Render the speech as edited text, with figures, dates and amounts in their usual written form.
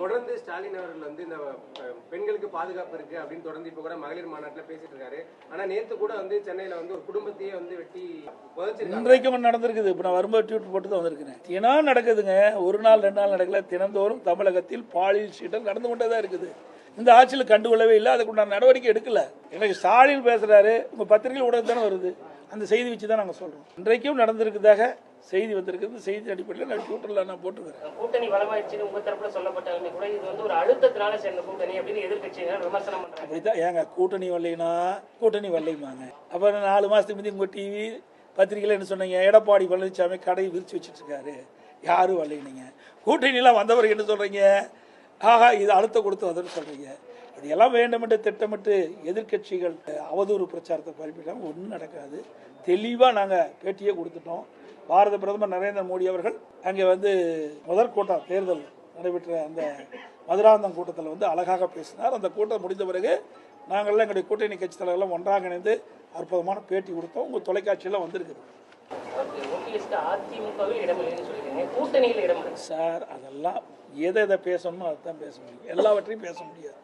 தொடர்ந்து ஸ்டாலின் அவர்கள் வந்து இந்த பெண்களுக்கு பாதுகாப்பு இருக்கு அப்படின்னு தொடர்ந்து இப்ப கூட மகளிர் மாநாட்டில் பேசிட்டு இருக்காரு. ஆனா நேத்து கூட வந்து சென்னையில வந்து ஒரு குடும்பத்தையே வந்து வெட்டி இன்றைக்கும் நடந்திருக்குது. இப்ப நான் வரும்போது ட்வீட் போட்டு தான் வந்திருக்கிறேன். தினம் நடக்குதுங்க, ஒரு நாள் 2 நாள் நடக்கல. தினந்தோறும் தமிழகத்தில் பாலியல் சீட்டல் நடந்து கொண்டே தான் இருக்குது. இந்த ஆட்சியில் கண்டுகொள்ளவே இல்லை, அதுக்குண்டான நடவடிக்கை எடுக்கல. எனக்கு ஸ்டாலின் பேசுறாரு, உங்க பத்திரிகையில் ஊடகம் தானே வருது, அந்த செய்தி வச்சு தான் நாங்கள் சொல்றோம். இன்றைக்கும் நடந்திருக்குதாக செய்தி வந்திருக்குது. செய்தி அடிப்படையில் நான் ட்விட்டர்ல நான் போட்டுக்கிறேன். கூட்டணி பலமாயிடுச்சு உங்க தரப்புல சொல்லப்பட்டாலுமே கூட இது வந்து ஒரு அழுத்தத்தினால சேர்ந்த கூட்டணி அப்படின்னு எதிர்க்கட்சியினர் விமர்சனம் பண்றாங்க. அப்படிதான் ஏங்க கூட்டணி வரலைன்னா கூட்டணி வரலைமாங்க. அப்புறம் 4 மாசத்துக்கு முந்தைய உங்க டிவி பத்திரிகையில் என்ன சொன்னீங்க, எடப்பாடி பழனிசாமி கடையை விரிச்சு வச்சுட்டு இருக்காரு, யாரும் வரலைங்க. கூட்டணியெல்லாம் வந்தவர்கள் என்ன சொல்றீங்க, ஆஹா இது அழுத்த கொடுத்து வந்ததுன்னு சொல்றீங்க. இதெல்லாம் வேண்டுமென்று திட்டமிட்டு எதிர்கட்சிகள் அவதூறு பிரச்சாரத்தை பரப்பிட்டாங்க. ஒன்றும் நடக்காது. தெளிவாக நாங்கள் பேட்டியே கொடுத்துட்டோம். பாரத பிரதமர் நரேந்திர மோடி அவர்கள் அங்கே வந்து முதல் கூட்டம் தேர்தல் நடைபெற்ற அந்த மதுராந்தகம் கூட்டத்தில் வந்து அழகாக பேசினார். அந்த கூட்டம் முடிந்த பிறகு நாங்கள்லாம் எங்களுடைய கூட்டணி கட்சி தலைவர்கள்லாம் ஒன்றாக இணைந்து அற்புதமான பேட்டி கொடுத்தோம். உங்கள் தொலைக்காட்சியெல்லாம் வந்திருக்குது சார். அதெல்லாம் எதை பேசணுமோ அதை தான் பேச முடியும், எல்லாவற்றையும் பேச முடியாது.